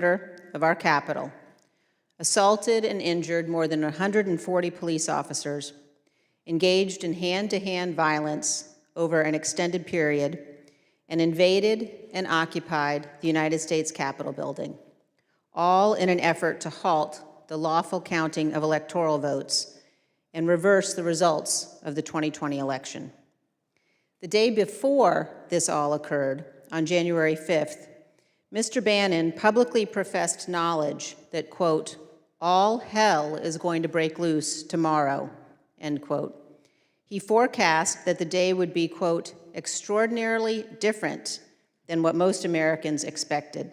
of our capital, assaulted and injured more than 140 police officers, engaged in hand-to-hand violence over an extended period, and invaded and occupied the United States Capitol building, all in an effort to halt the lawful counting of electoral votes and reverse the results of the 2020 election. The day before this all occurred, on January 5th, Mr. Bannon publicly professed knowledge that, quote, all hell is going to break loose tomorrow, end quote. He forecast that the day would be, quote, extraordinarily different than what most Americans expected.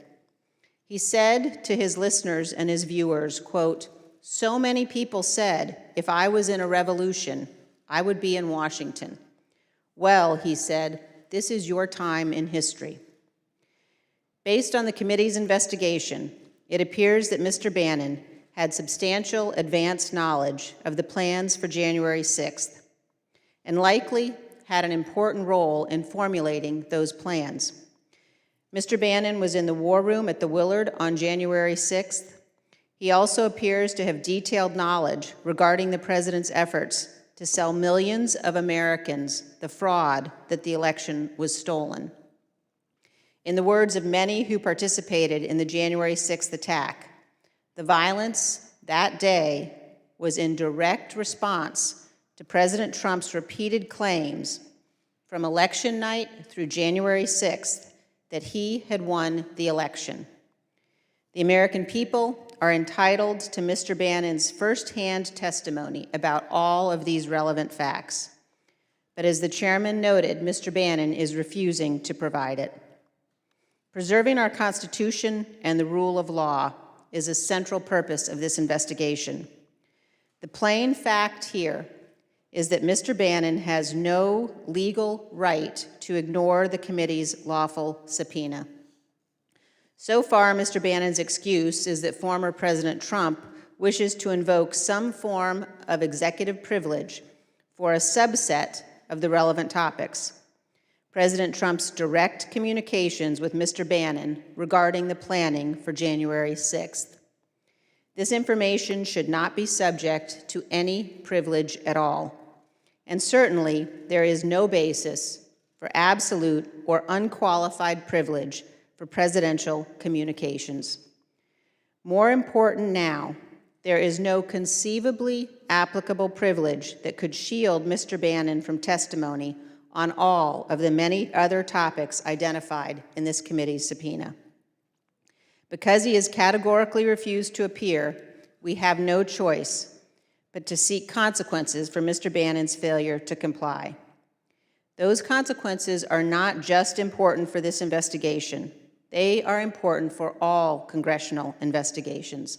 He said to his listeners and his viewers, quote, so many people said, if I was in a revolution, I would be in Washington. Well, he said, this is your time in history. Based on the committee's investigation, it appears that Mr. Bannon had substantial advance knowledge of the plans for January 6th and likely had an important role in formulating those plans. Mr. Bannon was in the war room at the Willard on January 6th. He also appears to have detailed knowledge regarding the president's efforts to sell millions of Americans the fraud that the election was stolen. In the words of many who participated in the January 6th attack, the violence that day was in direct response to President Trump's repeated claims from election night through January 6th that he had won the election. The American people are entitled to Mr. Bannon's firsthand testimony about all of these relevant facts. But as the chairman noted, Mr. Bannon is refusing to provide it. Preserving our Constitution and the rule of law is a central purpose of this investigation. The plain fact here is that Mr. Bannon has no legal right to ignore the committee's lawful subpoena. So far, Mr. Bannon's excuse is that former President Trump wishes to invoke some form of executive privilege for a subset of the relevant topics. President Trump's direct communications with Mr. Bannon regarding the planning for January 6th. This information should not be subject to any privilege at all. And certainly, there is no basis for absolute or unqualified privilege for presidential communications. More important now, there is no conceivably applicable privilege that could shield Mr. Bannon from testimony on all of the many other topics identified in this committee's subpoena. Because he has categorically refused to appear, we have no choice but to seek consequences for Mr. Bannon's failure to comply. Those consequences are not just important for this investigation. They are important for all congressional investigations.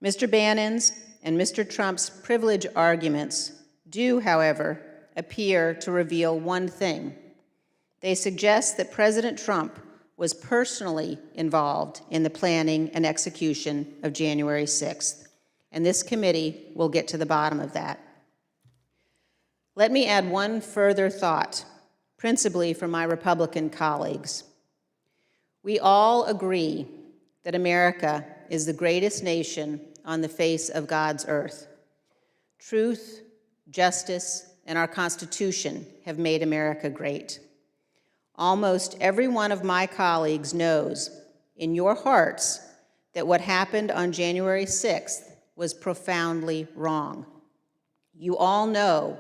Mr. Bannon's and Mr. Trump's privilege arguments do, however, appear to reveal one thing. They suggest that President Trump was personally involved in the planning and execution of January 6th, and this committee will get to the bottom of that. Let me add one further thought, principally for my Republican colleagues. We all agree that America is the greatest nation on the face of God's earth. Truth, justice, and our Constitution have made America great. Almost every one of my colleagues knows in your hearts that what happened on January 6th was profoundly wrong. You all know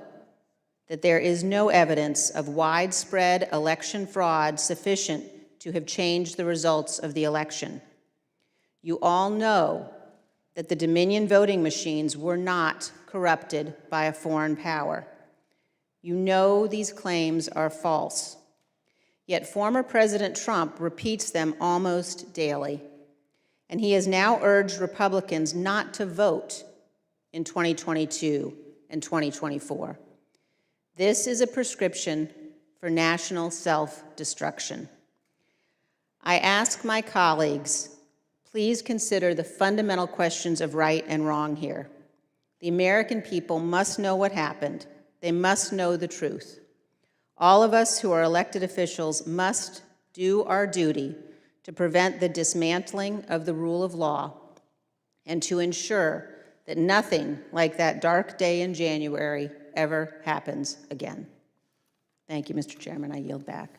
that there is no evidence of widespread election fraud sufficient to have changed the results of the election. You all know that the Dominion voting machines were not corrupted by a foreign power. You know these claims are false. Yet former President Trump repeats them almost daily. And he has now urged Republicans not to vote in 2022 and 2024. This is a prescription for national self-destruction. I ask my colleagues, please consider the fundamental questions of right and wrong here. The American people must know what happened. They must know the truth. All of us who are elected officials must do our duty to prevent the dismantling of the rule of law and to ensure that nothing like that dark day in January ever happens again. Thank you, Mr. Chairman. I yield back.